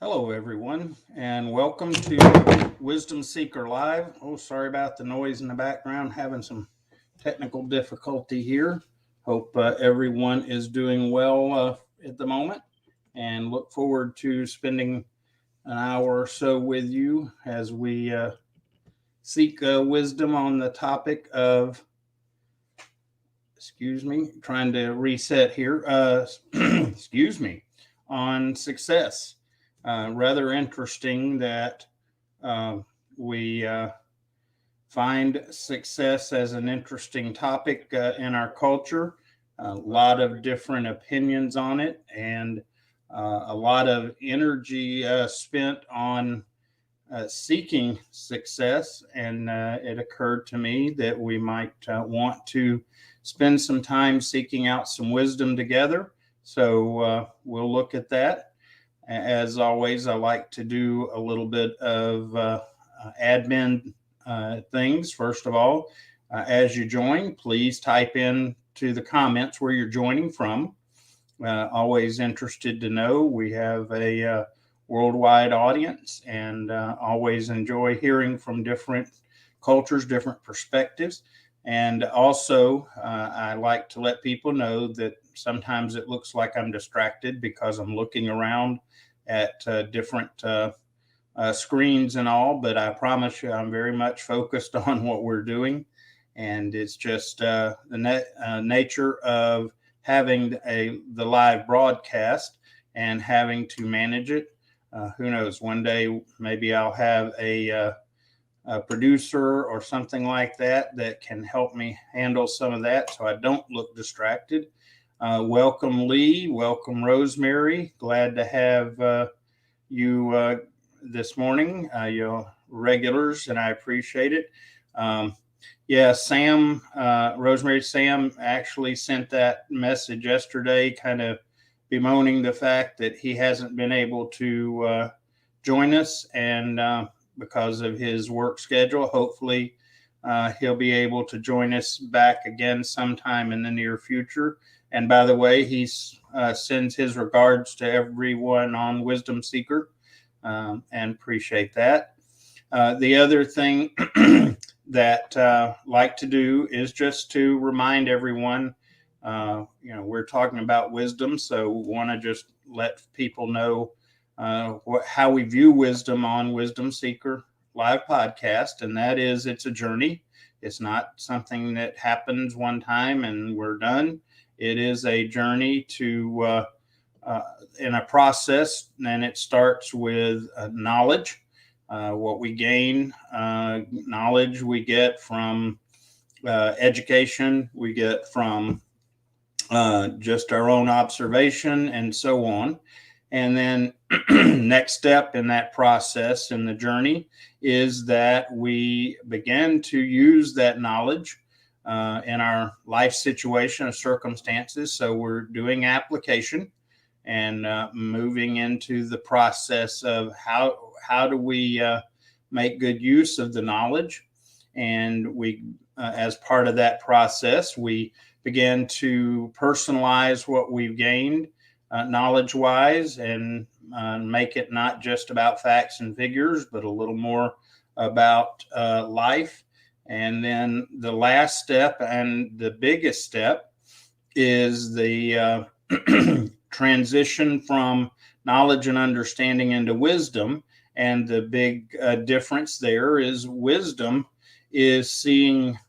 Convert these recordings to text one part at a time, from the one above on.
Hello, everyone, and welcome to Wisdom Seeker Live. Oh, sorry about the noise in the background, having some technical difficulty here. Hope everyone is doing well at the moment, and look forward to spending an hour or so with you as we seek wisdom on the topic of, trying to reset here, excuse me, on success. Rather interesting that uh, we find success as an interesting topic in our culture. A lot of different opinions on it, and a lot of energy spent on seeking success. And it occurred to me that we might want to spend some time seeking out some wisdom together. So we'll look at that. As always, I like to do a little bit of admin things. First of all, as you join, please type in to the comments where you're joining from. Always interested to know. We have a worldwide audience, and always enjoy hearing from different cultures, different perspectives. And also, I like to let people know that sometimes it looks like I'm distracted because I'm looking around at different screens and all, but I promise you I'm very much focused on what we're doing. And it's just the nature of having the live broadcast and having to manage it. Who knows? One day maybe I'll have a producer or something like that can help me handle some of that so I don't look distracted. Welcome, Lee. Welcome, Rosemary. Glad to have you this morning, your regulars, and I appreciate it. Yeah, Sam, Rosemary, Sam actually sent that message yesterday, kind of bemoaning the fact that he hasn't been able to join us, and because of his work schedule. Hopefully, he'll be able to join us back again sometime in the near future. And by the way, he sends his regards to everyone on Wisdom Seeker, and appreciate that. The other thing that like to do is just to remind everyone, we're talking about wisdom, so we want to just let people know how we view wisdom on Wisdom Seeker Live Podcast, and that is it's a journey. It's not something that happens one time and we're done. It is a journey to in a process, and it starts with knowledge. What we gain, knowledge we get from education, we get from just our own observation, and so on. And then next step in that process in the journey is that we begin to use that knowledge in our life situation or circumstances. So we're doing application and moving into the process of how do we make good use of the knowledge. And we, as part of that process, we begin to personalize what we've gained knowledge-wise, and make it not just about facts and figures, but a little more about life. And then the last step and the biggest step is the transition from knowledge and understanding into wisdom. And the big difference there is wisdom is seeing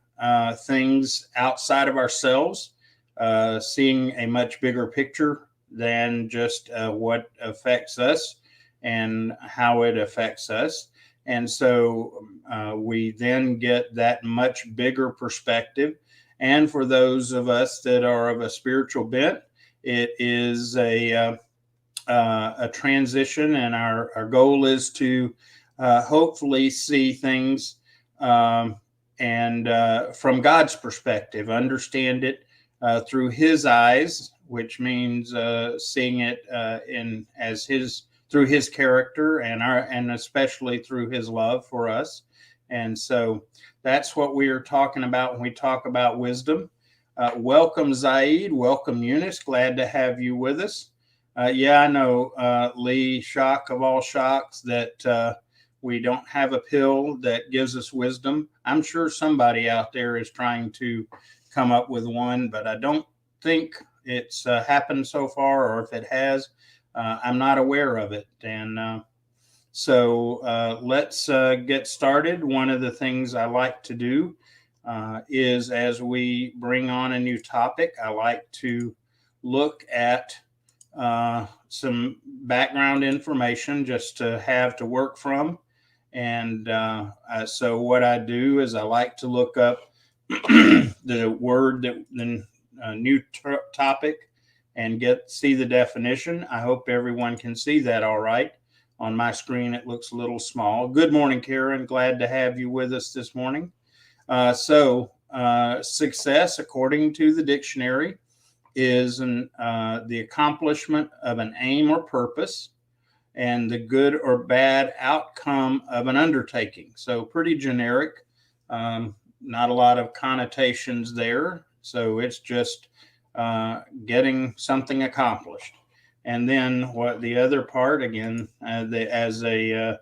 things outside of ourselves, seeing a much bigger picture than just what affects us and how it affects us. And so we then get that much bigger perspective. And for those of us that are of a spiritual bent, it is a transition, and our goal is to hopefully see things and from God's perspective, understand it through His eyes, which means seeing it through His character and especially through His love for us. And so that's what we are talking about when we talk about wisdom. Welcome, Zaid. Welcome, Eunice. Glad to have you with us. Yeah, I know, Lee, shock of all shocks that we don't have a pill that gives us wisdom. I'm sure somebody out there is trying to come up with one, but I don't think it's happened so far, or if it has, I'm not aware of it. And let's get started. One of the things I like to do is as we bring on a new topic, I like to look at some background information just to have to work from. And so what I do is I like to look up the word that the new topic and see the definition. I hope everyone can see that all right. On my screen, it looks a little small. Good morning, Karen. Glad to have you with us this morning. Success, according to the dictionary, is the accomplishment of an aim or purpose and the good or bad outcome of an undertaking. So pretty generic, not a lot of connotations there. So it's just getting something accomplished. And then what the other part, again, as a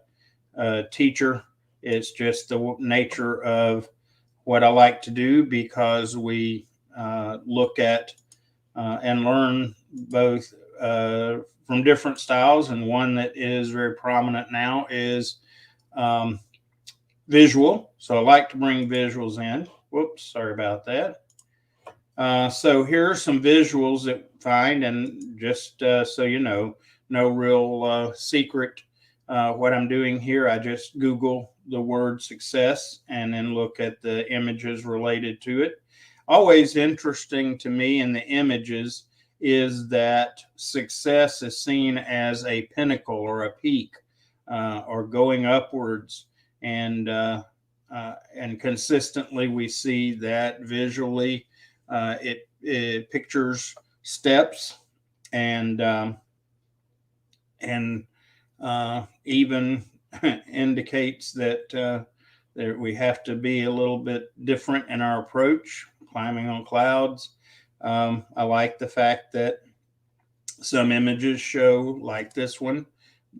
teacher, it's just the nature of what I like to do, because we look at and learn both from different styles. And one that is very prominent now is visual. So I like to bring visuals in. Whoops, sorry about that. So here are some visuals that I find, and just so you know, no real secret what I'm doing here. I just Google the word success and then look at the images related to it. Always interesting to me in the images is that success is seen as a pinnacle or a peak or going upwards, and consistently we see that visually. It pictures steps and even indicates that we have to be a little bit different in our approach, climbing on clouds. I like the fact that some images show, like this one,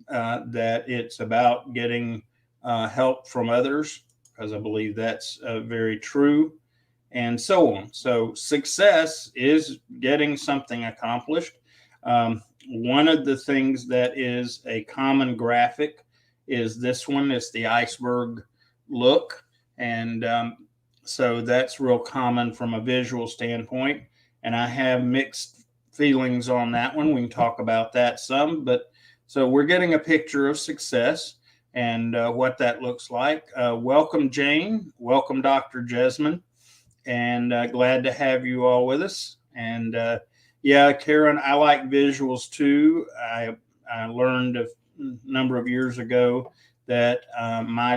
that it's about getting help from others, because I believe that's very true, and so on. So success is getting something accomplished. One of the things that is a common graphic is this one. It's the iceberg look. And so that's real common from a visual standpoint. And I have mixed feelings on that one. We can talk about that some. But so we're getting a picture of success and what that looks like. Welcome, Jane. Welcome, Dr. Jesmond. And glad to have you all with us. And yeah, Karen, I like visuals too. I learned a number of years ago that my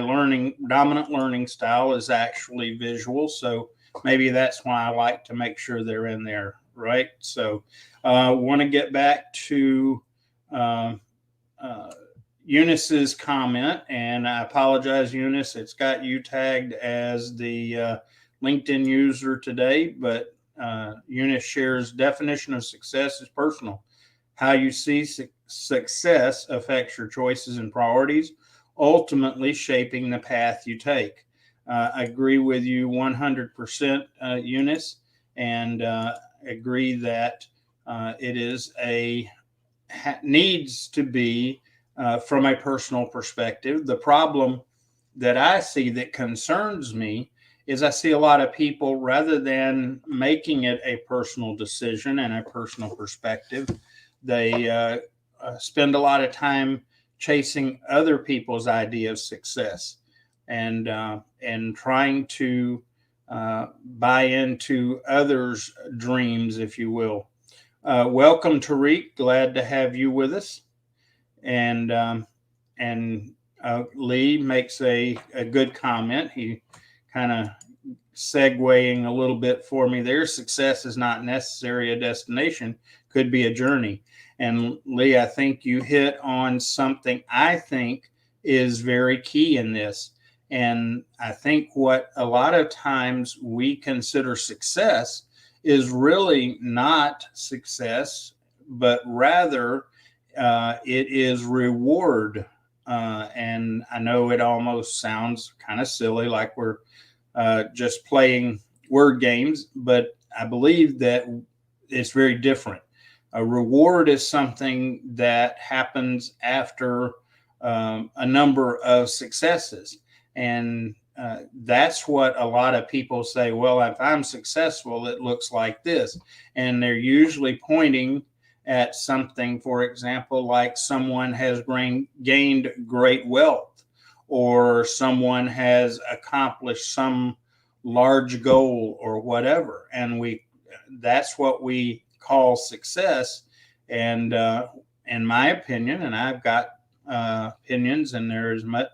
dominant learning style is actually visual. So maybe that's why I like to make sure they're in there, right? So want to get back to Eunice's comment, and I apologize, Eunice. It's got you tagged as the LinkedIn user today, but Eunice shares definition of success is personal. How you see success affects your choices and priorities, ultimately shaping the path you take. I agree with you 100%, Eunice, and agree that it is needs to be from a personal perspective. The problem that I see that concerns me is I see a lot of people, rather than making it a personal decision and a personal perspective, they spend a lot of time chasing other people's idea of success and trying to buy into others' dreams, if you will. Welcome, Tariq. Glad to have you with us. And Lee makes a good comment. He kind of segueing a little bit for me there. Success is not necessarily a destination, could be a journey. And Lee, I think you hit on something I think is very key in this. And I think what a lot of times we consider success is really not success but rather it is reward. And I know it almost sounds kind of silly, like we're just playing word games, but I believe that it's very different. A reward is something that happens after a number of successes. And that's what a lot of people say, well, if I'm successful, it looks like this. And they're usually pointing at something, for example, like someone has gained great wealth, or someone has accomplished some large goal or whatever. And that's what we call success. And in my opinion, and I've got opinions, and there's much,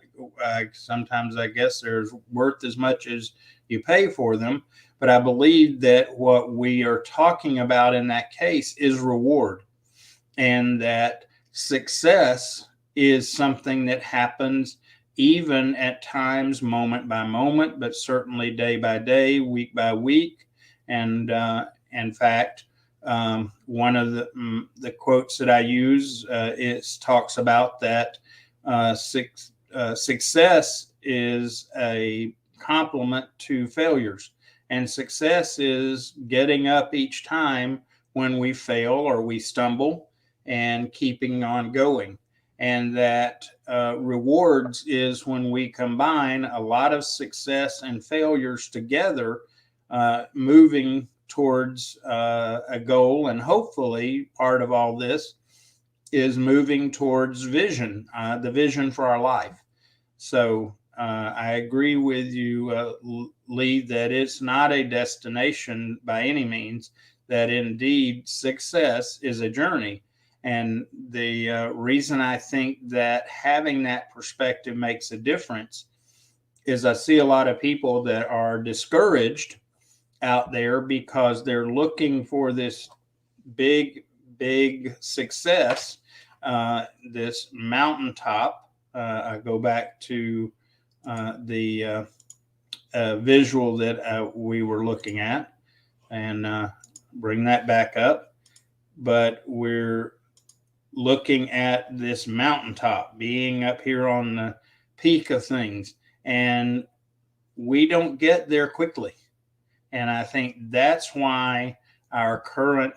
sometimes I guess there's worth as much as you pay for them. But I believe that what we are talking about in that case is reward, and that success is something that happens even at times, moment by moment, but certainly day by day, week by week. And in fact, one of the quotes that I use talks about that success is a complement to failures, and success is getting up each time when we fail or we stumble and keeping on going. And that rewards is when we combine a lot of success and failures together, moving towards a goal. And hopefully part of all this is moving towards vision, the vision for our life. So I agree with you, Lee, that it's not a destination by any means, that indeed success is a journey. And the reason I think that having that perspective makes a difference is I see a lot of people that are discouraged out there because they're looking for this big success, this mountaintop. I go back to the visual that we were looking at, and bring that back up. But we're looking at this mountaintop, being up here on the peak of things, and we don't get there quickly. And I think that's why our current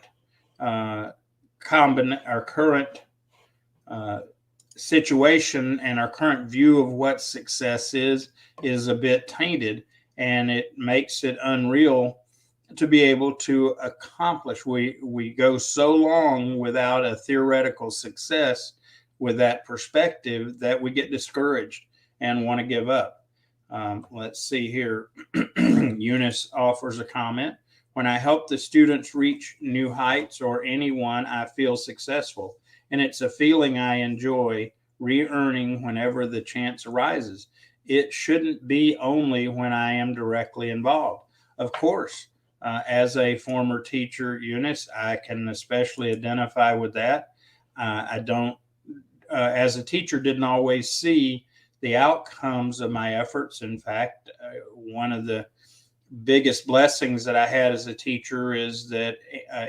situation and our current view of what success is a bit tainted, and it makes it unreal to be able to accomplish. We go so long without a theoretical success with that perspective that we get discouraged and want to give up. Let's see here. Eunice offers a comment. When I help the students reach new heights, or anyone, I feel successful. And it's a feeling I enjoy re-earning whenever the chance arises. It shouldn't be only when I am directly involved. Of course, as a former teacher, Eunice, I can especially identify with that. I don't, as a teacher, didn't always see the outcomes of my efforts. In fact, one of the biggest blessings that I had as a teacher is that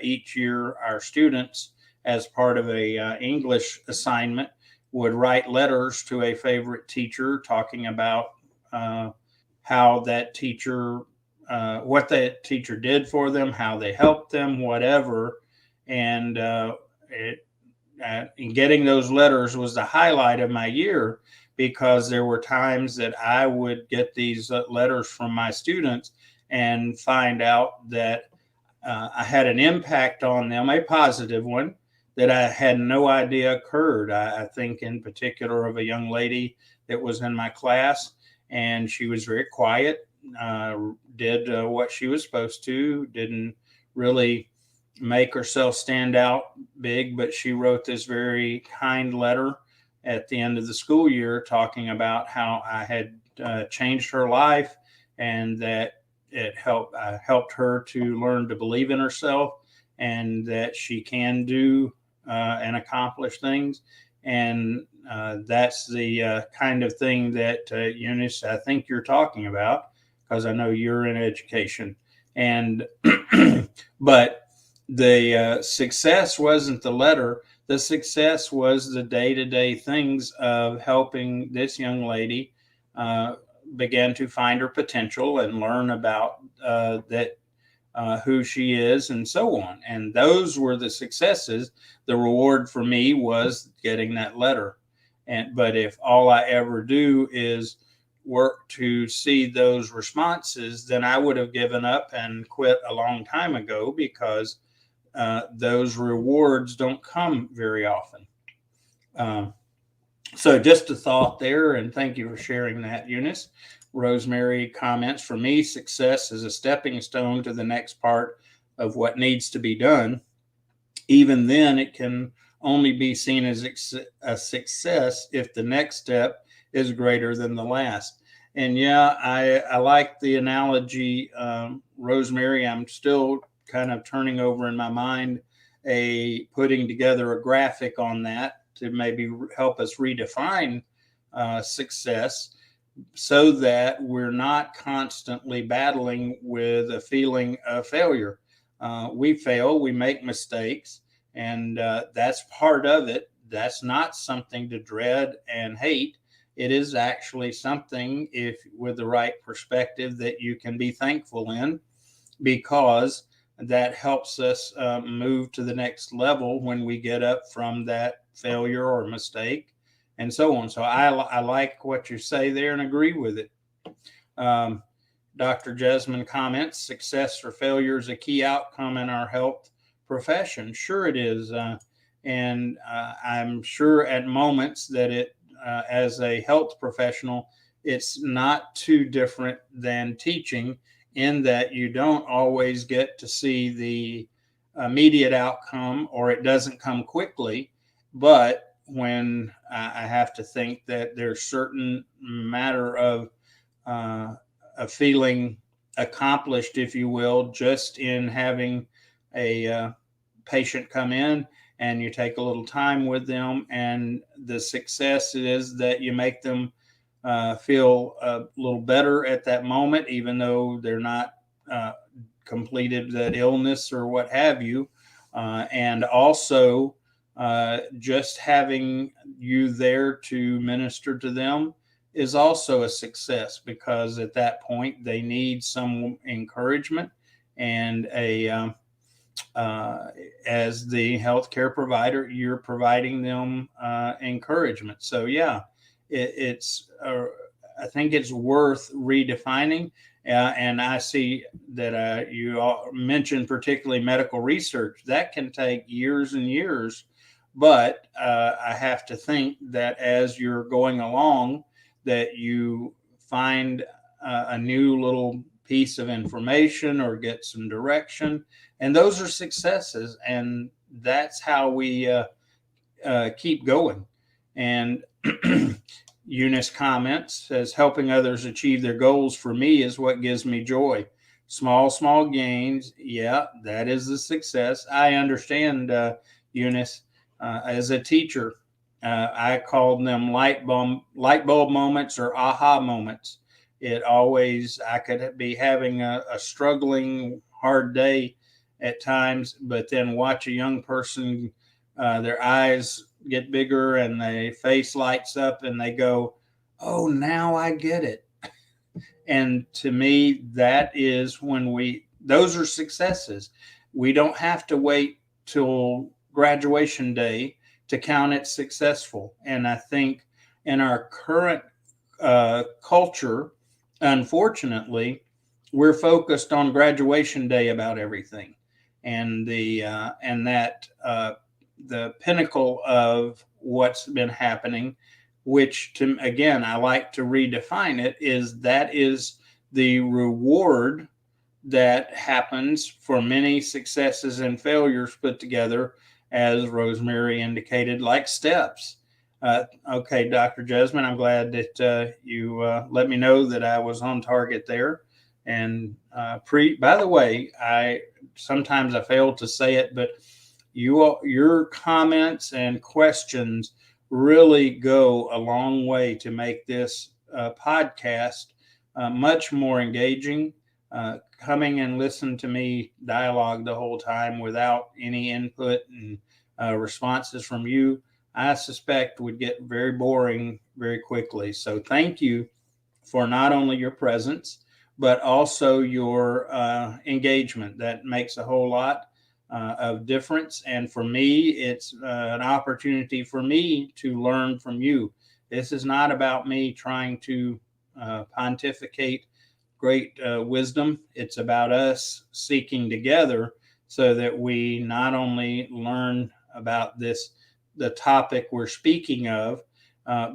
each year our students, as part of a English assignment, would write letters to a favorite teacher talking about how that teacher, what that teacher did for them, how they helped them, whatever. And getting those letters was the highlight of my year, because there were times that I would get these letters from my students and find out that I had an impact on them, a positive one, that I had no idea occurred. I think in particular of a young lady that was in my class, and she was very quiet, did what she was supposed to, didn't really make herself stand out big, but she wrote this very kind letter at the end of the school year talking about how I had changed her life, and that I helped her to learn to believe in herself, and that she can do and accomplish things. And that's the kind of thing that, Eunice, I think you're talking about, because I know you're in education. And but the success wasn't the letter. The success was the day-to-day things of helping this young lady uh, begin to find her potential and learn about that who she is and so on. And those were the successes. The reward for me was getting that letter. But if all I ever do is work to see those responses, then I would have given up and quit a long time ago, because those rewards don't come very often. Um, so just a thought there, and thank you for sharing that, Eunice. Rosemary comments, for me, success is a stepping stone to the next part of what needs to be done. Even then, it can only be seen as a success if the next step is greater than the last. And yeah, I like the analogy, Rosemary. I'm still kind of turning over in my mind putting together a graphic on that to maybe help us redefine success, so that we're not constantly battling with a feeling of failure. We fail, we make mistakes, and that's part of it. That's not something to dread and hate. It is actually something, if with the right perspective, that you can be thankful in, because that helps us move to the next level when we get up from that failure or mistake, and so on. So I like what you say there and agree with it. Um, Dr. Jesmond comments, success or failure is a key outcome in our health profession. Sure, it is. And I'm sure at moments that as a health professional, it's not too different than teaching, in that you don't always get to see the immediate outcome, or it doesn't come quickly. But when I have to think that there's certain matter of a feeling accomplished, if you will, just in having a patient come in and you take a little time with them. And the success is that you make them feel a little better at that moment, even though they're not uh, completed that illness or what have you. And also, just having you there to minister to them is also a success, because at that point they need some encouragement, and uh, as the healthcare provider, you're providing them encouragement. So yeah, it's I think it's worth redefining. And I see that you all mentioned particularly medical research that can take years and years, but I have to think that as you're going along, that you find a new little piece of information or get some direction, and those are successes, and that's how we keep going. And Eunice comments, says, helping others achieve their goals for me is what gives me joy. Small gains, yeah, that is the success. I understand, Eunice. As a teacher, I called them light bulb moments or aha moments. It always, I could be having a struggling hard day at times, but then watch a young person, their eyes get bigger and the face lights up and they go, oh, now I get it. And to me, that is when those are successes. We don't have to wait till graduation day to count it successful. And I think in our current culture, unfortunately, we're focused on graduation day about everything, and the pinnacle of what's been happening, which to again I like to redefine it, is the reward that happens for many successes and failures put together, as Rosemary indicated, like steps. Okay, Dr. Jesmond, I'm glad that you let me know that I was on target there. And by the way, I sometimes I fail to say it, but your comments and questions really go a long way to make this podcast much more engaging, coming and listen to me dialogue the whole time without any input and responses from you, I suspect would get very boring very quickly. So thank you for not only your presence, but also your engagement. That makes a whole lot of difference. And for me, it's an opportunity for me to learn from you. This is not about me trying to pontificate great wisdom. It's about us seeking together so that we not only learn about the topic we're speaking of,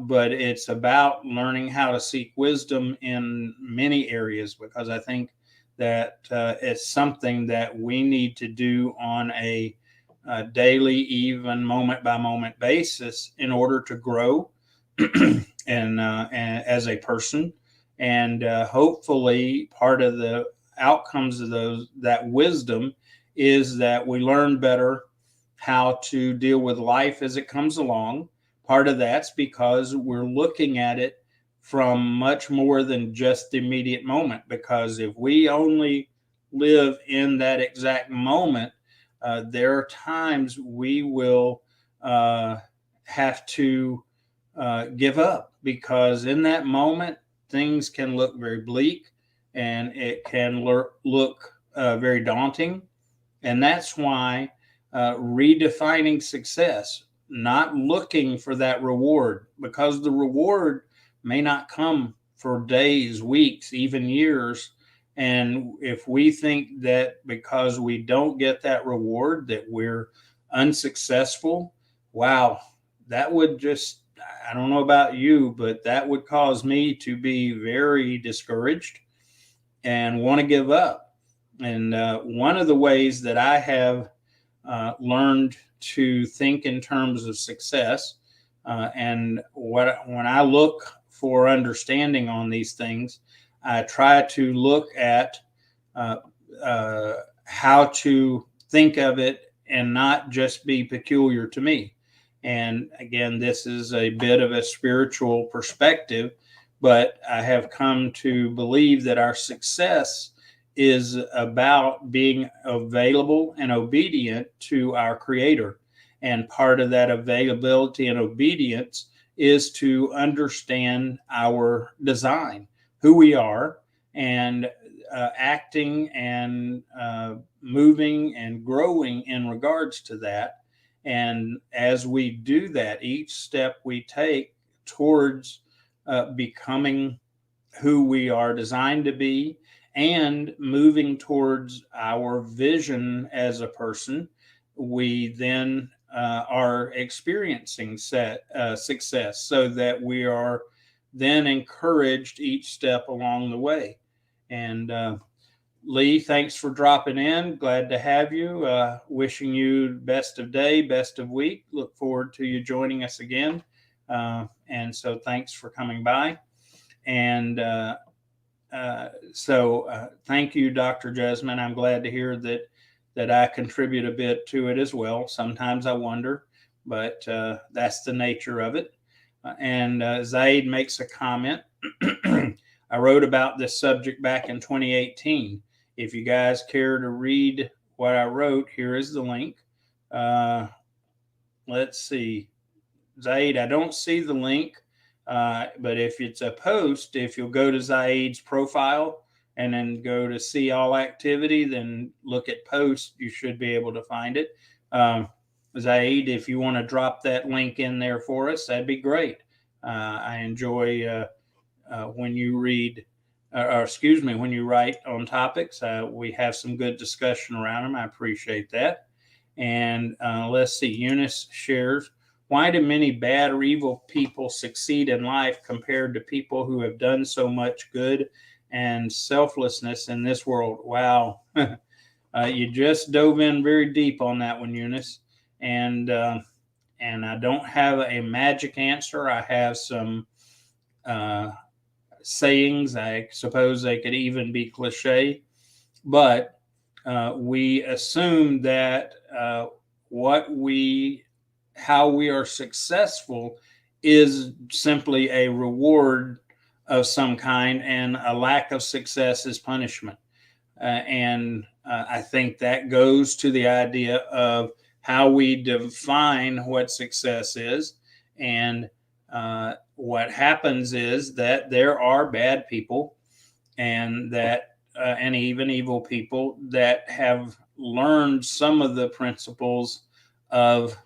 but it's about learning how to seek wisdom in many areas, because I think that it's something that we need to do on a daily, even moment by moment basis in order to grow and as a person. And hopefully, part of the outcomes of that wisdom is that we learn better how to deal with life as it comes along. Part of that's because we're looking at it from much more than just the immediate moment. Because if we only live in that exact moment, there are times we will have to give up, because in that moment, things can look very bleak and it can look very daunting. And that's why redefining success, not looking for that reward, because the reward may not come for days, weeks, even years. And if we think that because we don't get that reward that we're unsuccessful, wow, that would just, I don't know about you, but that would cause me to be very discouraged and want to give up. And one of the ways that I have learned to think in terms of success, and when I look for understanding on these things, I try to look at uh, how to think of it and not just be peculiar to me. And again, this is a bit of a spiritual perspective, but I have come to believe that our success is about being available and obedient to our Creator. And part of that availability and obedience is to understand our design, who we are, and acting and moving and growing in regards to that. And as we do that, each step we take towards becoming who we are designed to be and moving towards our vision as a person, we then are experiencing success, so that we are then encouraged each step along the way. And Lee, thanks for dropping in. Glad to have you. Wishing you best of day, best of week. Look forward to you joining us again. And so thanks for coming by. And thank you, Dr. Jasmine. I'm glad to hear that I contribute a bit to it as well. Sometimes I wonder, but that's the nature of it. And Zaid makes a comment. I wrote about this subject back in 2018. If you guys care to read what I wrote, here is the link. Let's see. Zaid, I don't see the link, but if it's a post, if you'll go to Zaid's profile and then go to see all activity, then look at post, you should be able to find it. Zaid, if you want to drop that link in there for us, that'd be great. I enjoy when you read, when you write on topics. We have some good discussion around them. I appreciate that. And let's see, Eunice shares, why do many bad or evil people succeed in life compared to people who have done so much good and selflessness in this world? Wow. You just dove in very deep on that one, Eunice. And I don't have a magic answer. I have some sayings. I suppose they could even be cliche, but we assume that how we are successful is simply a reward of some kind, and a lack of success is punishment. And I think that goes to the idea of how we define what success is. And what happens is that there are bad people, and even evil people that have learned some of the principles of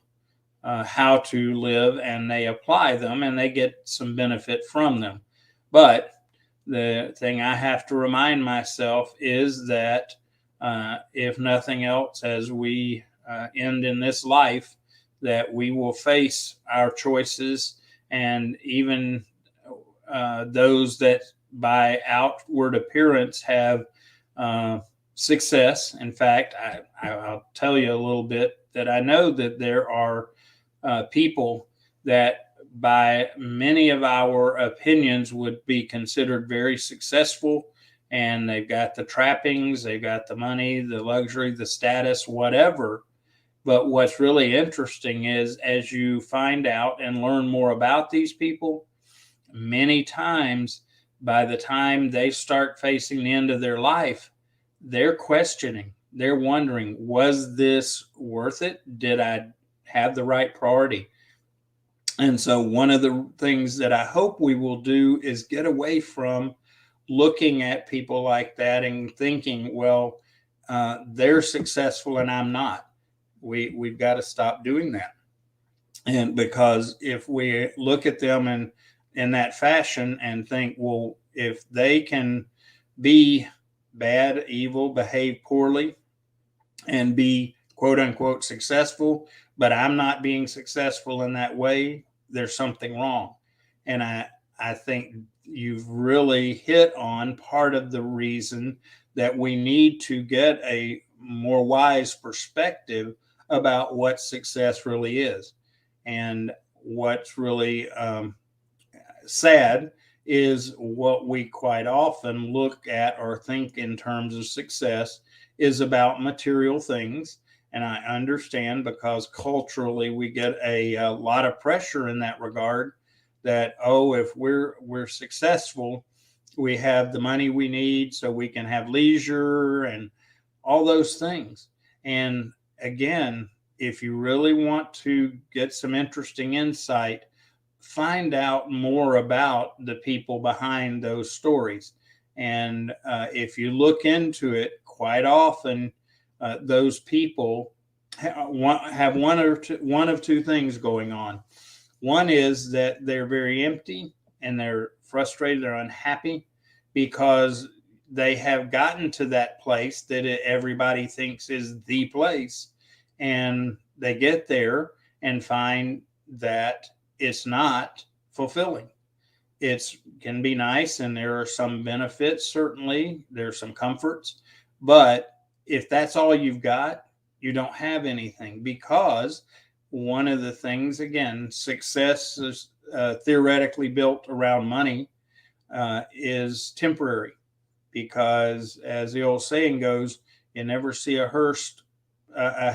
how to live, and they apply them and they get some benefit from them. But the thing I have to remind myself is that if nothing else, as we end in this life, that we will face our choices, and even those that by outward appearance have uh, success. In fact, I'll tell you a little bit that I know that there are people that by many of our opinions would be considered very successful, and they've got the trappings, they've got the money, the luxury, the status, whatever. But what's really interesting is, as you find out and learn more about these people, many times by the time they start facing the end of their life, they're questioning, they're wondering, was this worth it? Did I have the right priority? And so, one of the things that I hope we will do is get away from looking at people like that and thinking, well, they're successful and I'm not. We've got to stop doing that. And because if we look at them in that fashion and think, well, if they can be bad, evil, behave poorly, and be quote unquote successful, but I'm not being successful in that way, there's something wrong. And I think you've really hit on part of the reason that we need to get a more wise perspective about what success really is. And what's really sad is what we quite often look at or think in terms of success is about material things. And I understand, because culturally we get a lot of pressure in that regard, that, oh, if we're successful, we have the money we need so we can have leisure and all those things. And again, if you really want to get some interesting insight, find out more about the people behind those stories. And if you look into it, quite often those people have one of two things going on. One is that they're very empty and they're frustrated, they're unhappy because they have gotten to that place that everybody thinks is the place. And they get there and find that it's not fulfilling. It can be nice and there are some benefits, certainly, there's some comforts. But if that's all you've got, you don't have anything, because one of the things, again, success is theoretically built around money, is temporary. Because as the old saying goes, you never see a hearse,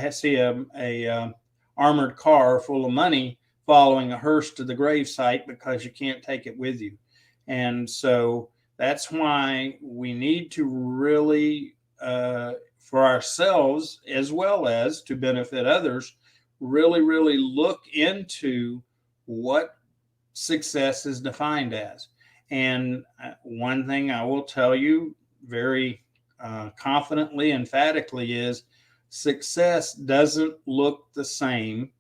see a armored car full of money following a hearse to the gravesite, because you can't take it with you. And so that's why we need to really, for ourselves as well as to benefit others, really, really look into what success is defined as. And one thing I will tell you very confidently, emphatically, is success doesn't look the same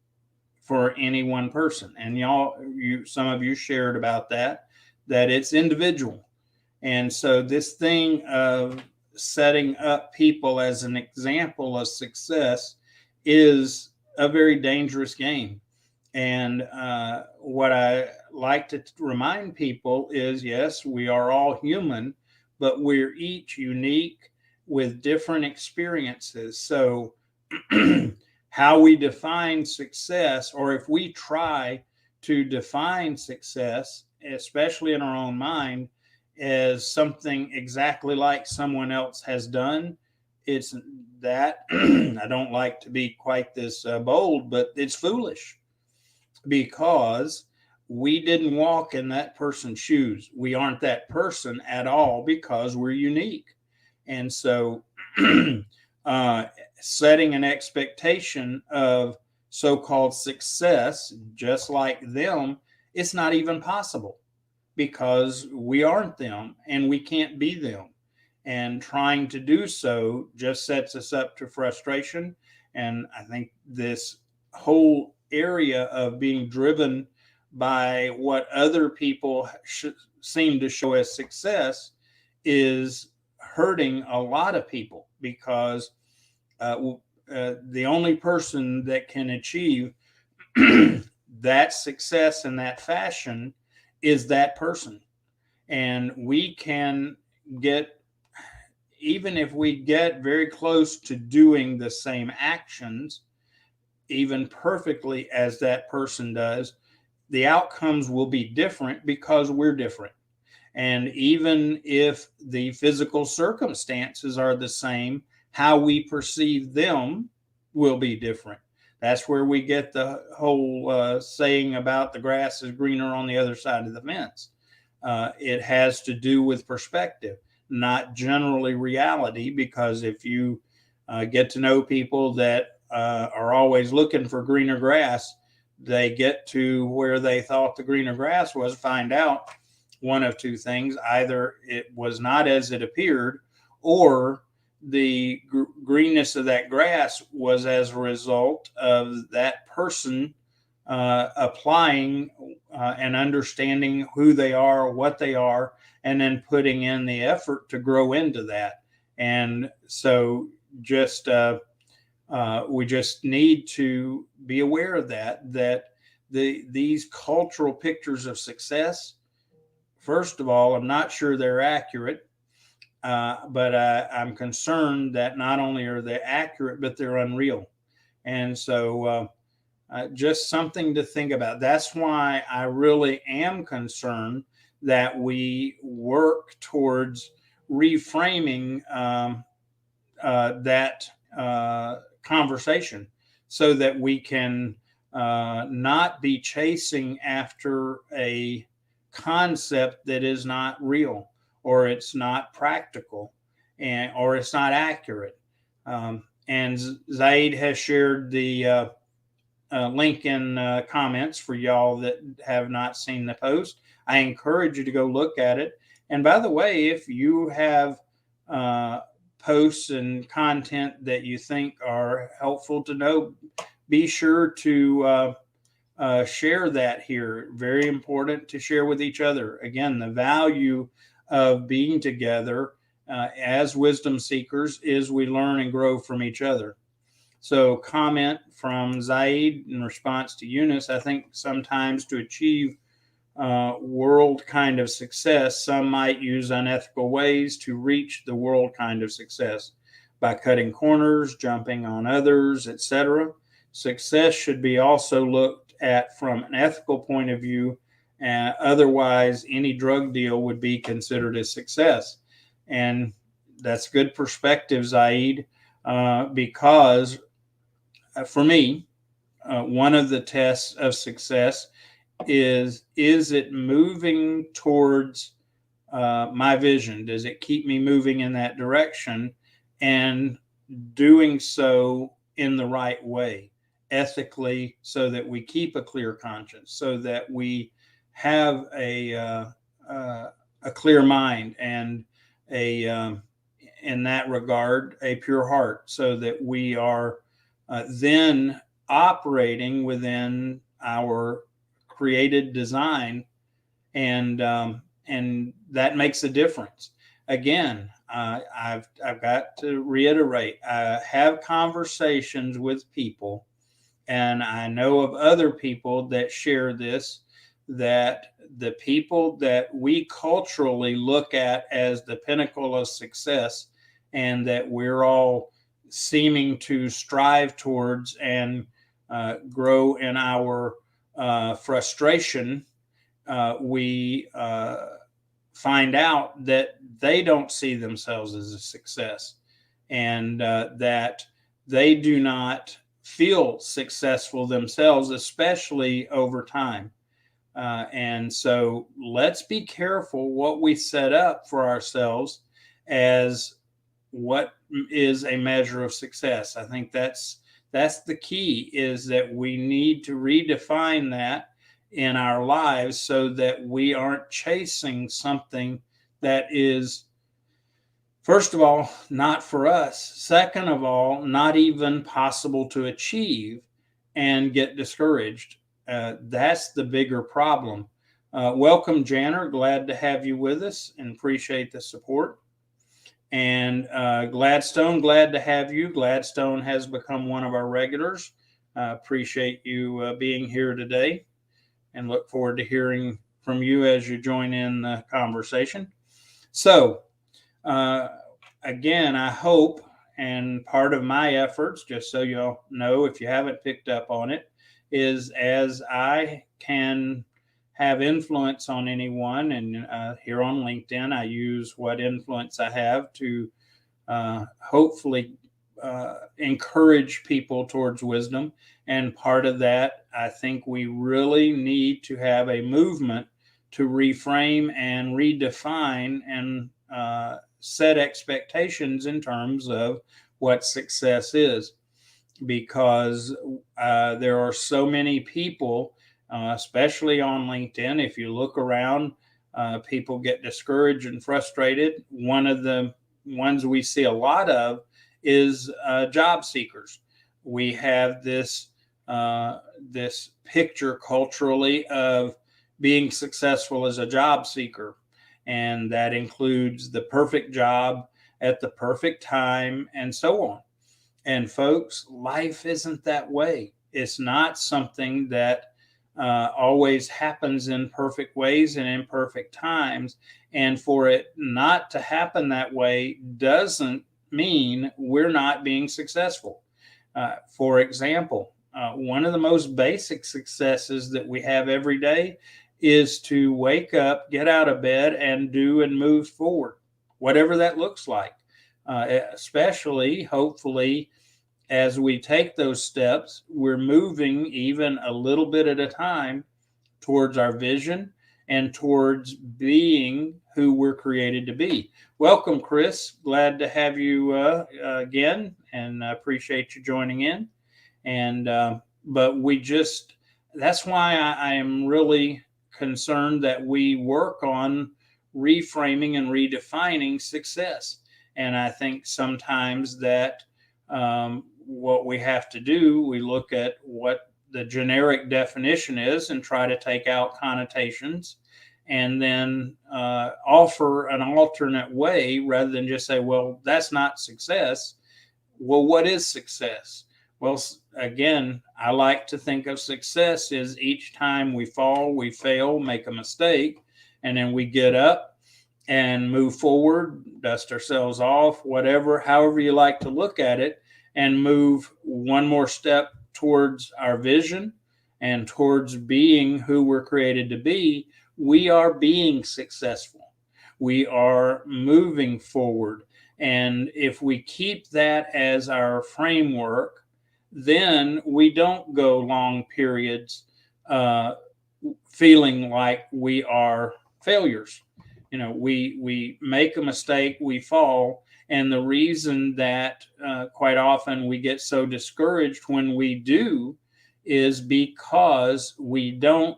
for any one person. And some of you shared about that it's individual. And so this thing of setting up people as an example of success is a very dangerous game. And what I like to remind people is, yes, we are all human, but we're each unique with different experiences. So how we define success, or if we try to define success, especially in our own mind, as something exactly like someone else has done, it's that I don't like to be quite this bold, but it's foolish, because we didn't walk in that person's shoes. We aren't that person at all, because we're unique. And so uh, setting an expectation of so-called success, just like them, it's not even possible because we aren't them and we can't be them. And trying to do so just sets us up to frustration. And I think this whole area of being driven by what other people seem to show as success is hurting a lot of people because the only person that can achieve that success in that fashion is that person. And we can get, even if we get very close to doing the same actions, even perfectly as that person does, the outcomes will be different because we're different. And even if the physical circumstances are the same, how we perceive them will be different. That's where we get the whole saying about the grass is greener on the other side of the fence. It has to do with perspective, not generally reality, because if you get to know people that are always looking for greener grass, they get to where they thought the greener grass was, find out one of two things: either it was not as it appeared, or the greenness of that grass was as a result of that person applying and understanding who they are, what they are, and then putting in the effort to grow into that. And so just we just need to be aware of that these cultural pictures of success, first of all, I'm not sure they're accurate, but I'm concerned that not only are they accurate, but they're unreal. And so just something to think about. That's why I really am concerned that we work towards reframing that conversation so that we can not be chasing after a concept that is not real, or it's not practical, and or it's not accurate. And Zaid has shared the link in comments for y'all that have not seen the post. I encourage you to go look at it. And by the way, if you have posts and content that you think are helpful to know, be sure to share that here. Very important to share with each other. Again, the value of being together as wisdom seekers is we learn and grow from each other. So, comment from Zaid in response to Eunice: I think sometimes to achieve world kind of success, some might use unethical ways to reach the world kind of success by cutting corners, jumping on others, etc. Success should be also looked at from an ethical point of view. Otherwise, any drug deal would be considered a success. And that's good perspective, Zaid, because for me, one of the tests of success is it moving towards my vision? Does it keep me moving in that direction, and doing so in the right way, ethically, so that we keep a clear conscience, so that we have a clear mind and in that regard, a pure heart, so that we are then operating within our created design, and that makes a difference. Again, I've got to reiterate: have conversations with people, and I know of other people that share this, that the people that we culturally look at as the pinnacle of success, and that we're all seeming to strive towards and grow in our frustration, we find out that they don't see themselves as a success, and that they do not feel successful themselves, especially over time. And so let's be careful what we set up for ourselves as what is a measure of success. I think that's the key, is that we need to redefine that in our lives so that we aren't chasing something that is, first of all, not for us. Second of all, not even possible to achieve, and get discouraged. That's the bigger problem. Welcome, Janner. Glad to have you with us and appreciate the support. And Gladstone, glad to have you. Gladstone has become one of our regulars. Appreciate you being here today, and look forward to hearing from you as you join in the conversation. So, again, I hope, and part of my efforts, just so y'all know if you haven't picked up on it, is as I can have influence on anyone, and here on LinkedIn, I use what influence I have to hopefully encourage people towards wisdom. And part of that, I think we really need to have a movement to reframe and redefine and set expectations in terms of what success is, because there are so many people, especially on LinkedIn. If you look around, people get discouraged and frustrated. One of the ones we see a lot of is job seekers. We have this picture culturally of being successful as a job seeker, and that includes the perfect job at the perfect time and so on. And folks, life isn't that way. It's not something that always happens in perfect ways and in perfect times. And for it not to happen that way doesn't mean we're not being successful. For example, one of the most basic successes that we have every day is to wake up, get out of bed, and do and move forward, whatever that looks like. Especially, hopefully, as we take those steps, we're moving even a little bit at a time towards our vision and towards being who we're created to be. Welcome, Chris. Glad to have you again, and appreciate you joining in. And but that's why I am really concerned that we work on reframing and redefining success. And I think sometimes that what we have to do, we look at what the generic definition is and try to take out connotations, and then offer an alternate way rather than just say, well, that's not success. Well, what is success? Well, again, I like to think of success as each time we fall, we fail, make a mistake, and then we get up and move forward, dust ourselves off, whatever, however you like to look at it, and move one more step towards our vision and towards being who we're created to be. We are being successful. We are moving forward. And if we keep that as our framework, then we don't go long periods feeling like we are failures. You know, we make a mistake, we fall. And the reason that quite often we get so discouraged when we do is because we don't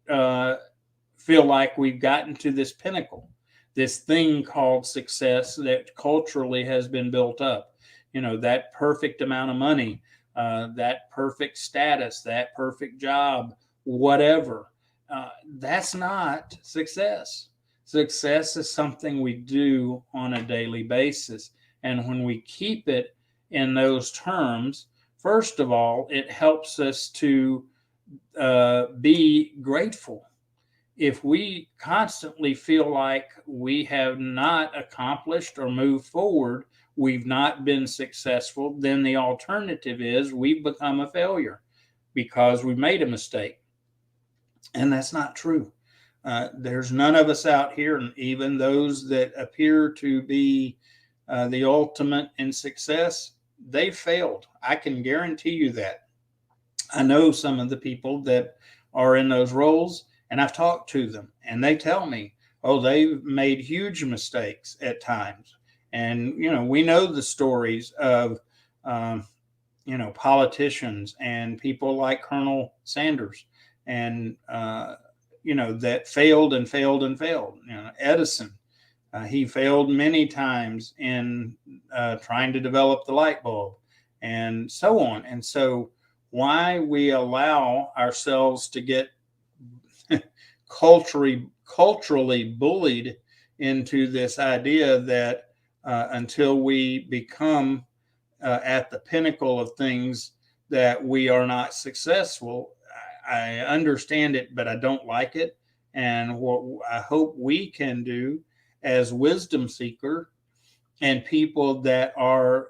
feel like we've gotten to this pinnacle, this thing called success that culturally has been built up. You know, that perfect amount of money, that perfect status, that perfect job, whatever. That's not success. Success is something we do on a daily basis. And when we keep it in those terms, first of all, it helps us to be grateful. If we constantly feel like we have not accomplished or moved forward, we've not been successful, then the alternative is we've become a failure because we made a mistake. And that's not true. There's none of us out here, and even those that appear to be the ultimate in success, they failed. I can guarantee you that. I know some of the people that are in those roles, and I've talked to them, and they tell me, oh, they've made huge mistakes at times. And, we know the stories of, politicians and people like Colonel Sanders and, that failed and failed and failed. Edison, he failed many times in trying to develop the light bulb and so on. And so, why we allow ourselves to get culturally bullied into this idea that until we become at the pinnacle of things that we are not successful. I understand it, but I don't like it. And what I hope we can do as wisdom seeker and people that are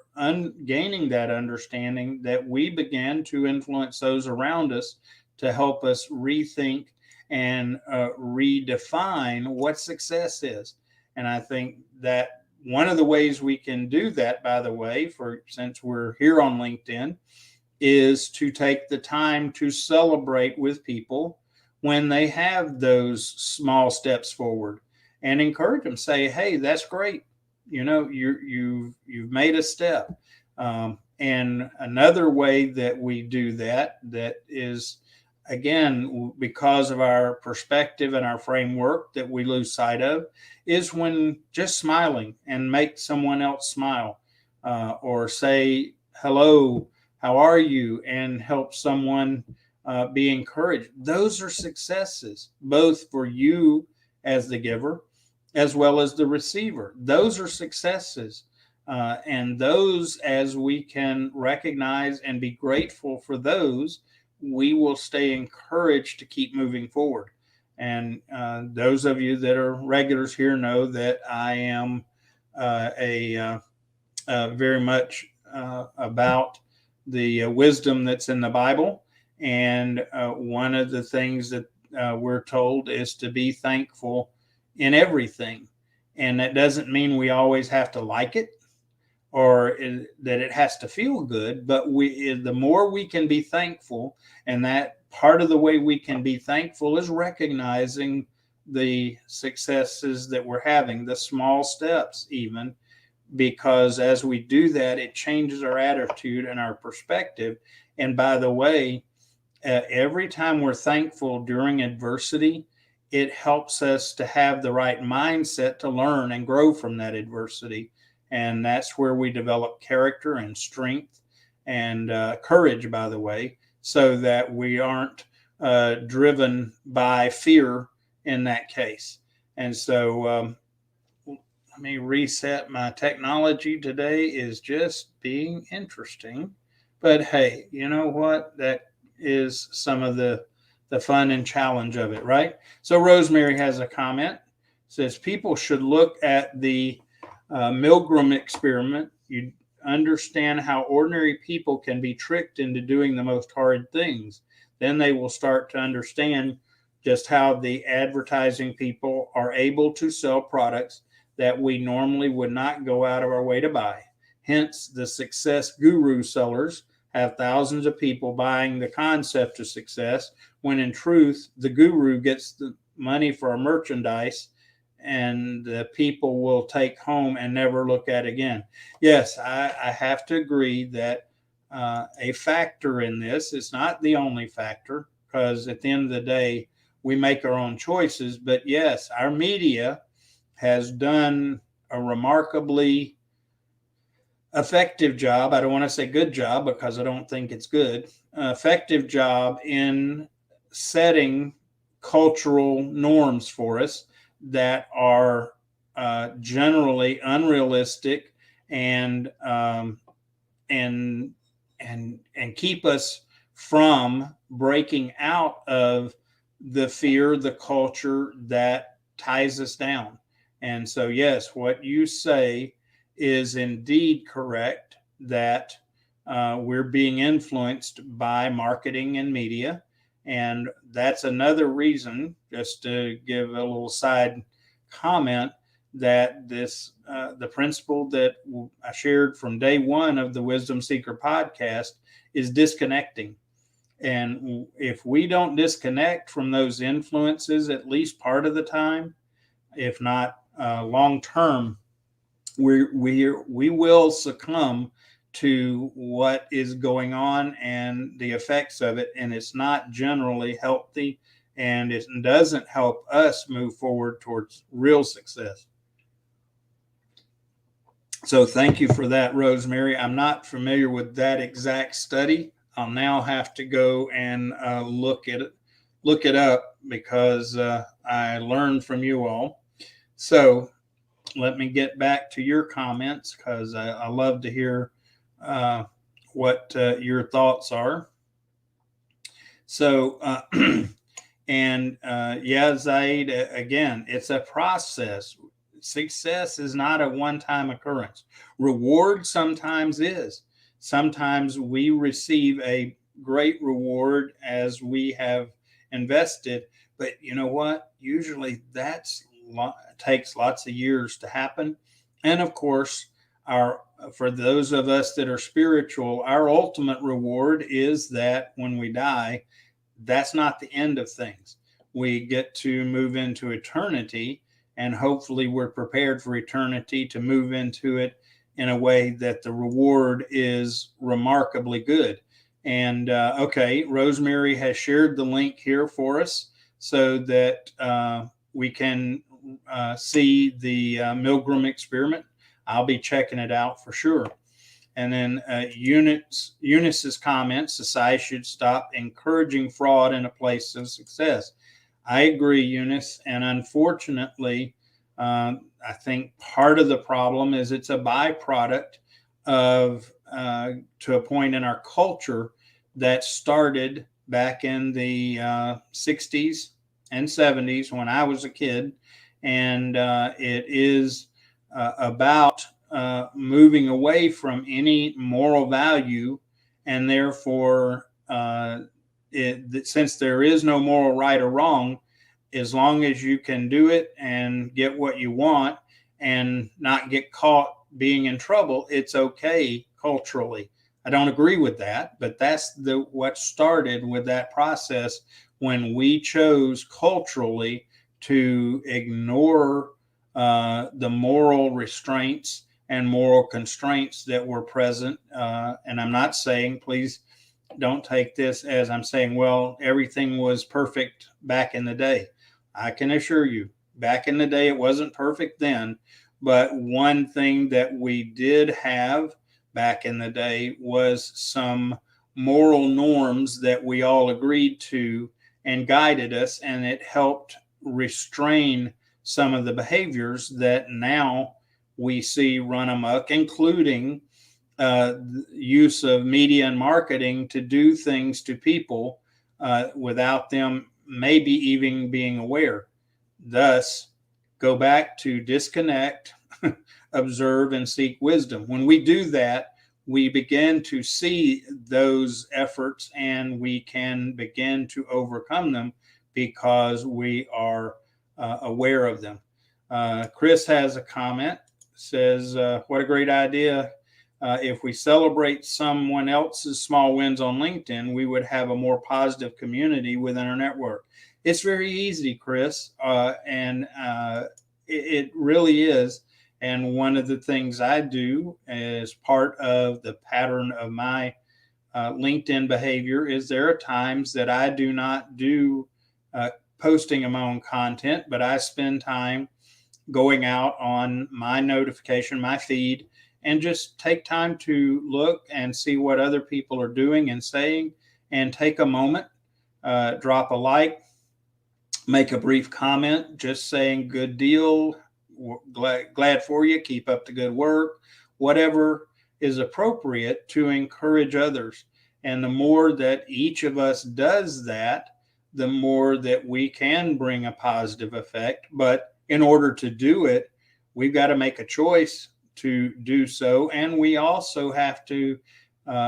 gaining that understanding, that we begin to influence those around us to help us rethink and redefine what success is. And I think that one of the ways we can do that, by the way, since we're here on LinkedIn, is to take the time to celebrate with people when they have those small steps forward and encourage them. Say, hey, that's great. You've made a step. And another way that we do that is, again, because of our perspective and our framework that we lose sight of, is when just smiling and make someone else smile, or say hello, how are you, and help someone be encouraged. Those are successes, both for you as the giver as well as the receiver. Those are successes. And those, as we can recognize and be grateful for those, we will stay encouraged to keep moving forward. And those of you that are regulars here know that I am very much about the wisdom that's in the Bible. And one of the things that we're told is to be thankful in everything. And that doesn't mean we always have to like it or that it has to feel good, but the more we can be thankful, and that part of the way we can be thankful is recognizing the successes that we're having, the small steps even, because as we do that, it changes our attitude and our perspective. And by the way, every time we're thankful during adversity, it helps us to have the right mindset to learn and grow from that adversity. And that's where we develop character and strength and courage, by the way, so that we aren't driven by fear in that case. And so let me reset. My technology today is just being interesting. But hey, you know what? That is some of the fun and challenge of it, right? So Rosemary has a comment. It says people should look at the Milgram experiment. You understand how ordinary people can be tricked into doing the most horrid things. Then they will start to understand just how the advertising people are able to sell products that we normally would not go out of our way to buy. Hence, the success guru sellers have thousands of people buying the concept of success, when in truth, the guru gets the money for our merchandise and the people will take home and never look at again. Yes, I have to agree that a factor in this is not the only factor, because at the end of the day, we make our own choices. But yes, our media has done a remarkably effective job. I don't want to say good job because I don't think it's good. Effective job in setting cultural norms for us that are generally unrealistic and keep us from breaking out of the fear, the culture that ties us down. And so, yes, what you say is indeed correct, that we're being influenced by marketing and media. And that's another reason, just to give a little side comment, that the principle that I shared from day one of the Wisdom Seeker podcast is disconnecting. And if we don't disconnect from those influences at least part of the time, if not long term, we will succumb to what is going on and the effects of it, and it's not generally healthy, and it doesn't help us move forward towards real success. So thank you for that, Rosemary. I'm not familiar with that exact study. I'll now have to go and look it up, because I learned from you all. So let me get back to your comments, because I love to hear what your thoughts are. So, and yeah, Zaid, again, it's a process. Success is not a one-time occurrence. Reward sometimes is. Sometimes we receive a great reward as we have invested, but you know what? Usually that's takes lots of years to happen. And of course, for those of us that are spiritual, our ultimate reward is that when we die, that's not the end of things. We get to move into eternity, and hopefully we're prepared for eternity to move into it in a way that the reward is remarkably good. And okay, Rosemary has shared the link here for us so that we can see the Milgram experiment. I'll be checking it out for sure. And then Eunice's comment, society should stop encouraging fraud in a place of success. I agree, Eunice. And unfortunately, I think part of the problem is it's a byproduct of, to a point in our culture that started back in the 60s and 70s when I was a kid. And it is about moving away from any moral value, and therefore, since there is no moral right or wrong, as long as you can do it and get what you want and not get caught being in trouble, it's okay culturally. I don't agree with that, but that's what started with that process when we chose culturally to ignore the moral restraints and moral constraints that were present. And I'm not saying, please don't take this as I'm saying, well, everything was perfect back in the day. I can assure you, back in the day, it wasn't perfect then. But one thing that we did have back in the day was some moral norms that we all agreed to and guided us, and it helped restrain some of the behaviors that now we see run amok, including use of media and marketing to do things to people without them maybe even being aware. Thus, go back to disconnect, observe, and seek wisdom. When we do that, we begin to see those efforts and we can begin to overcome them because we are aware of them. Chris has a comment, says, what a great idea. If we celebrate someone else's small wins on LinkedIn, we would have a more positive community within our network. It's very easy, Chris, and it really is. And one of the things I do as part of the pattern of my LinkedIn behavior is there are times that I do not do posting of my own content, but I spend time going out on my notification, my feed, and just take time to look and see what other people are doing and saying, and take a moment, drop a like, make a brief comment, just saying good deal, glad for you, keep up the good work, whatever is appropriate to encourage others. And the more that each of us does that, the more that we can bring a positive effect. But in order to do it, we've got to make a choice to do so. And we also have to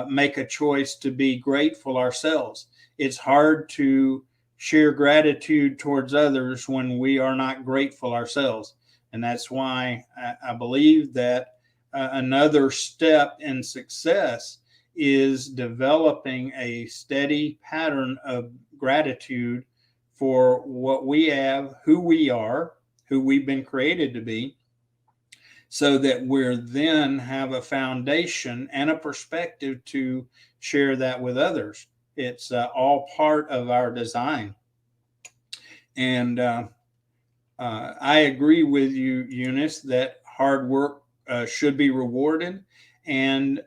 make a choice to be grateful ourselves. It's hard to share gratitude towards others when we are not grateful ourselves. And that's why I believe that another step in success is developing a steady pattern of gratitude for what we have, who we are, who we've been created to be, so that we're then have a foundation and a perspective to share that with others. It's all part of our design. And I agree with you, Eunice, that hard work should be rewarded. And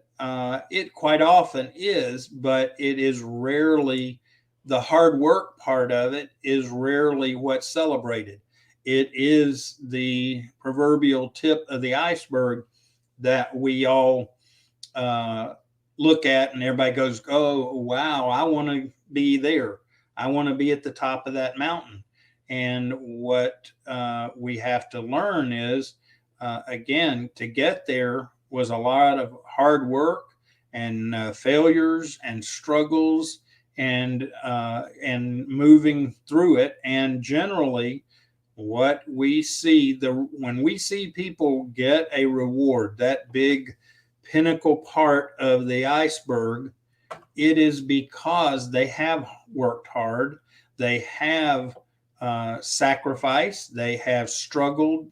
it quite often is, but it is rarely, the hard work part of it is rarely what's celebrated. It is the proverbial tip of the iceberg that we all uh, look at, and everybody goes, "Oh, wow, I want to be there. I want to be at the top of that mountain." And what we have to learn is, again, to get there was a lot of hard work and failures and struggles and moving through it. And generally, what we see when we see people get a reward, that big pinnacle part of the iceberg, it is because they have worked hard, they have sacrificed, they have struggled,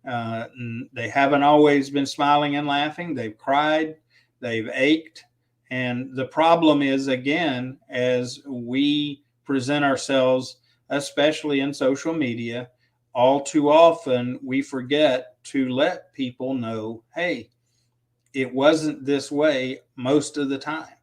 they haven't always been smiling and laughing, they've cried, they've ached. And the problem is, again, as we present ourselves, especially in social media, all too often we forget to let people know, hey, it wasn't this way most of the time.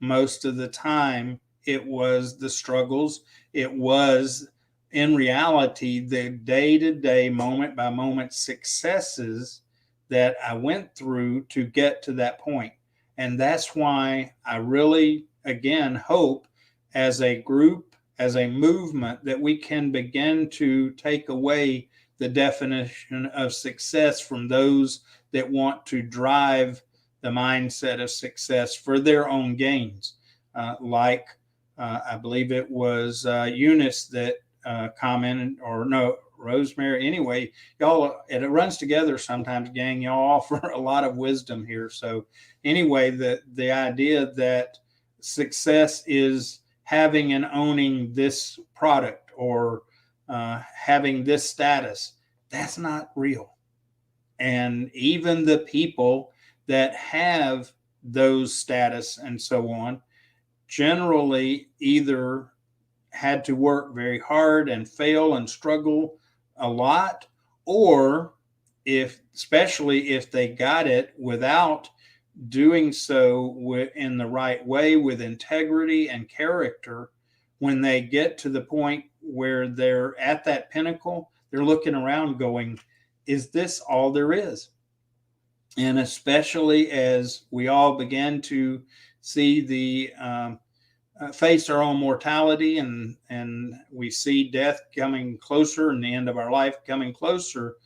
Most of the time, it was the struggles. It was, in reality, the day to day, moment by moment successes that I went through to get to that point. And that's why I really, again, hope as a group, as a movement, that we can begin to take away the definition of success from those that want to drive the mindset of success for their own gains. I believe it was Eunice that commented, or no, Rosemary. Anyway, y'all, it runs together sometimes, gang. Y'all offer a lot of wisdom here. So anyway, the idea that success is having and owning this product, or having this status, that's not real. And even the people that have those status and so on generally either had to work very hard and fail and struggle a lot, or especially if they got it without doing so in the right way, with integrity and character, when they get to the point where they're at that pinnacle, they're looking around going, is this all there is? And especially as we all begin to see the face our own mortality, and we see death coming closer and the end of our life coming closer,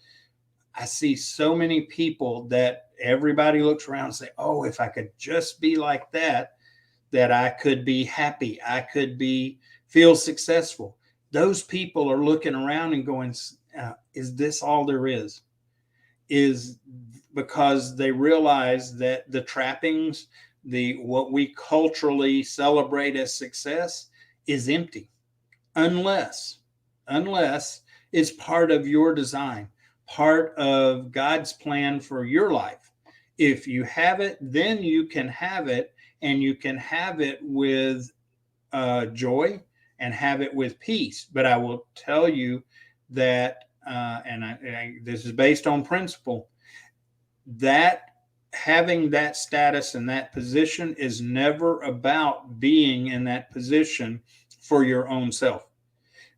I see so many people that everybody looks around and say, oh, if I could just be like that, that I could be happy, I could feel successful. Those people are looking around and going, is this all there is? Is because they realize that the trappings, what we culturally celebrate as success, is empty, unless it's part of your design, part of God's plan for your life. If you have it, then you can have it, and you can have it with joy and have it with peace. But I will tell you that, this is based on principle, that having that status and that position is never about being in that position for your own self.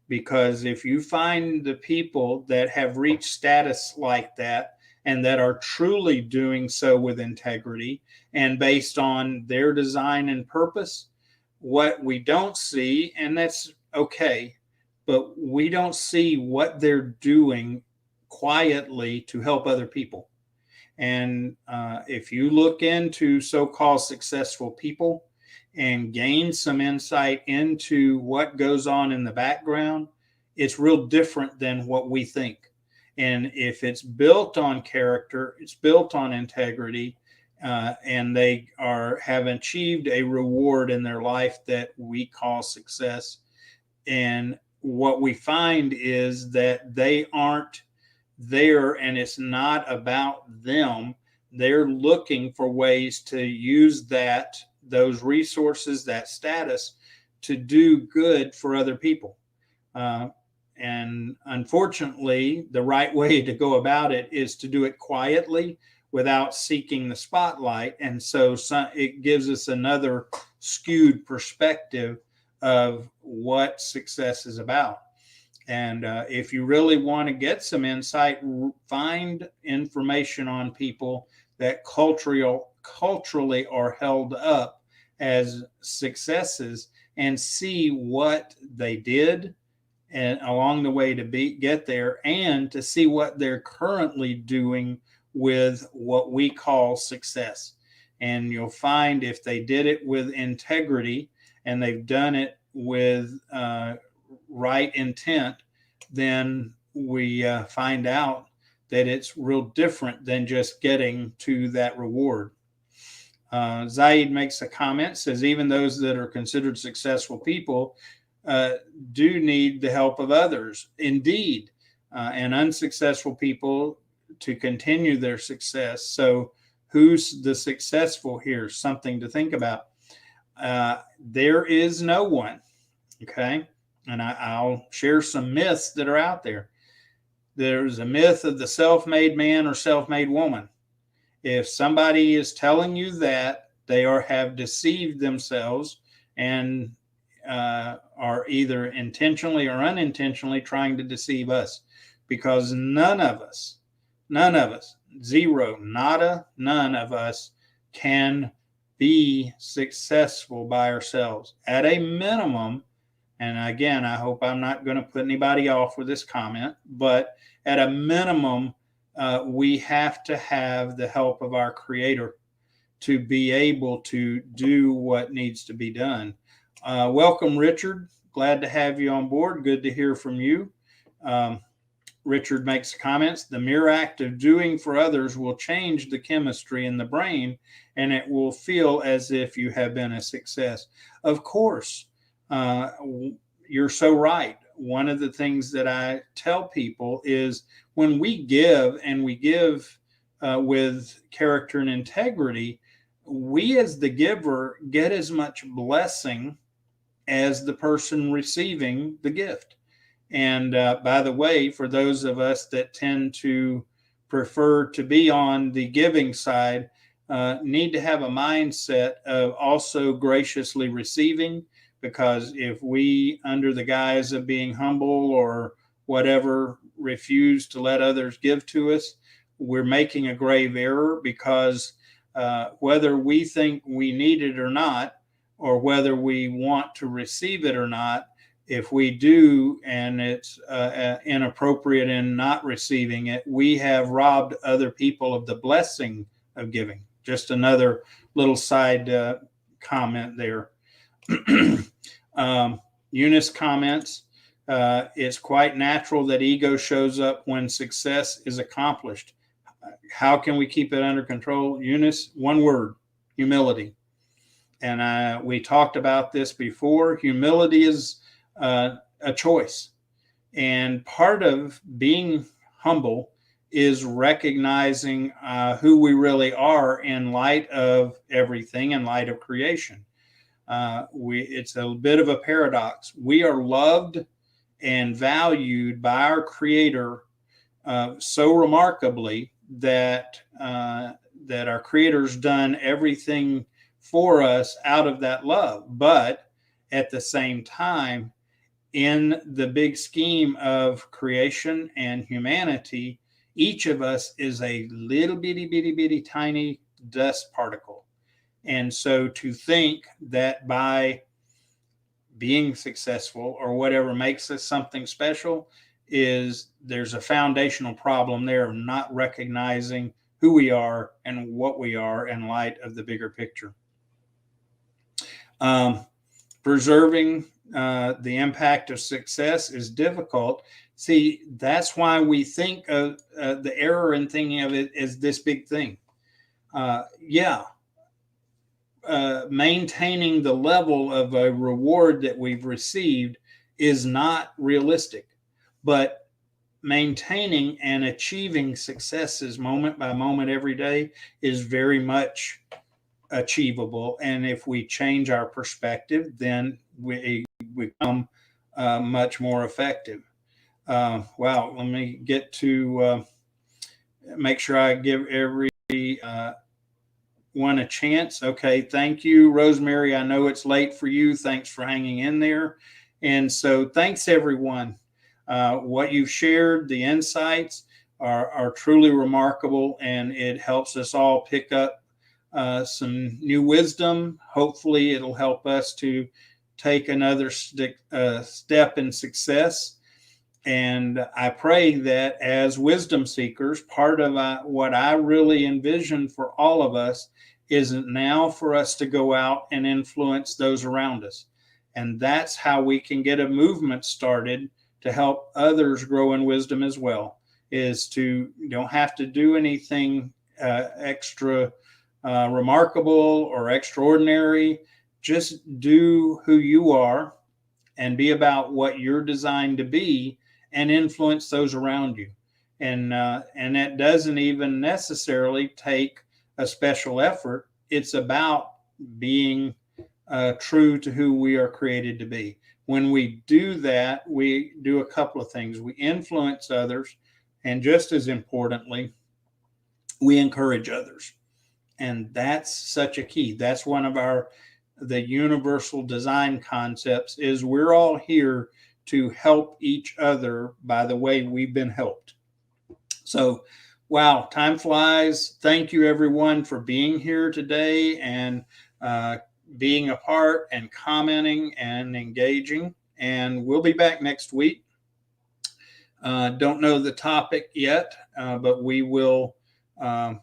Because if you find the people that have reached status like that, and that are truly doing so with integrity and based on their design and purpose, what we don't see, and that's okay, but we don't see what they're doing quietly to help other people. And if you look into so-called successful people and gain some insight into what goes on in the background, it's real different than what we think. And if it's built on character, it's built on integrity, and they have achieved a reward in their life that we call success. And what we find is that they aren't there, and it's not about them. They're looking for ways to use those resources, that status, to do good for other people. And unfortunately, the right way to go about it is to do it quietly without seeking the spotlight. And so it gives us another skewed perspective of what success is about. And if you really want to get some insight, find information on people that culturally are held up as successes, and see what they did and along the way to get there, and to see what they're currently doing with what we call success. And you'll find if they did it with integrity and they've done it with right intent, then we find out that it's real different than just getting to that reward. Zaid makes a comment, says even those that are considered successful people do need the help of others. Indeed, and unsuccessful people to continue their success. So who's the successful here? Something to think about. There is no one. Okay. And I'll share some myths that are out there. There's a myth of the self-made man or self-made woman. If somebody is telling you that, they have deceived themselves and are either intentionally or unintentionally trying to deceive us, because none of us, zero, nada, none of us can be successful by ourselves. At a minimum, and again, I hope I'm not going to put anybody off with this comment, but at a minimum, we have to have the help of our Creator to be able to do what needs to be done. Welcome, Richard. Glad to have you on board. Good to hear from you. Richard makes comments. The mere act of doing for others will change the chemistry in the brain, and it will feel as if you have been a success. Of course, you're so right. One of the things that I tell people is when we give, and we give with character and integrity, we as the giver get as much blessing as the person receiving the gift. And by the way, for those of us that tend to prefer to be on the giving side, need to have a mindset of also graciously receiving, because if we, under the guise of being humble or whatever, refuse to let others give to us, we're making a grave error, because whether we think we need it or not, or whether we want to receive it or not, if we do and it's inappropriate in not receiving it, we have robbed other people of the blessing of giving. Just another little side comment there. Eunice comments, it's quite natural that ego shows up when success is accomplished. How can we keep it under control? Eunice, one word: humility. And we talked about this before. Humility is a choice. And part of being humble is recognizing who we really are in light of everything, in light of creation. It's a bit of a paradox. We are loved and valued by our Creator so remarkably that our Creator's done everything for us out of that love. But at the same time, in the big scheme of creation and humanity, each of us is a little bitty tiny dust particle. And so to think that by being successful or whatever makes us something special, there's a foundational problem there of not recognizing who we are and what we are in light of the bigger picture. Preserving the impact of success is difficult. See, that's why we think of the error in thinking of it as this big thing. Maintaining the level of a reward that we've received is not realistic. But maintaining and achieving successes moment by moment every day is very much achievable. And if we change our perspective, then we become much more effective. Wow, let me get to make sure I give every one a chance. Okay, thank you, Rosemary. I know it's late for you. Thanks for hanging in there. And so thanks, everyone. What you've shared, the insights are truly remarkable, and it helps us all pick up some new wisdom. Hopefully, it'll help us to take another step in success. And I pray that as wisdom seekers, part of what I really envision for all of us is now for us to go out and influence those around us. And that's how we can get a movement started to help others grow in wisdom as well, is to, you don't have to do anything extra remarkable or extraordinary. Just do who you are and be about what you're designed to be, and influence those around you. And that doesn't even necessarily take a special effort. It's about being true to who we are created to be. When we do that, we do a couple of things. We influence others, and just as importantly, we encourage others. And that's such a key. That's one of the universal design concepts, is we're all here to help each other by the way we've been helped. So, wow, time flies. Thank you, everyone, for being here today and being a part and commenting and engaging. And we'll be back next week. Don't know the topic yet, but we will have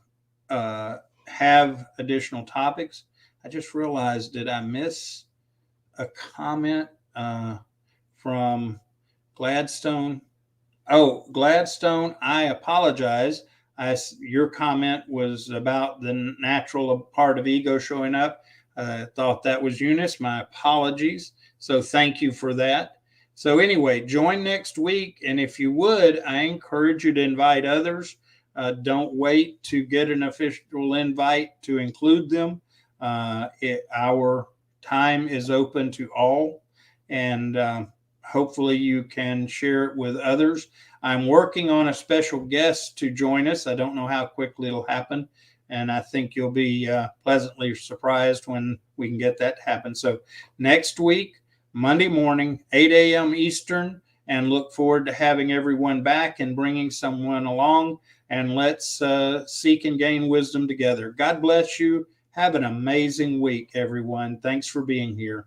additional topics. I just realized, did I miss a comment from Gladstone? Oh, Gladstone, I apologize. Your comment was about the natural part of ego showing up. I thought that was Eunice. My apologies. So thank you for that. So anyway, join next week. And if you would, I encourage you to invite others. Don't wait to get an official invite to include them. Our time is open to all, and hopefully you can share it with others. I'm working on a special guest to join us. I don't know how quickly it'll happen, and I think you'll be pleasantly surprised when we can get that to happen. So next week, Monday morning, 8 a.m. Eastern, and look forward to having everyone back and bringing someone along, and let's seek and gain wisdom together. God bless you. Have an amazing week, everyone. Thanks for being here.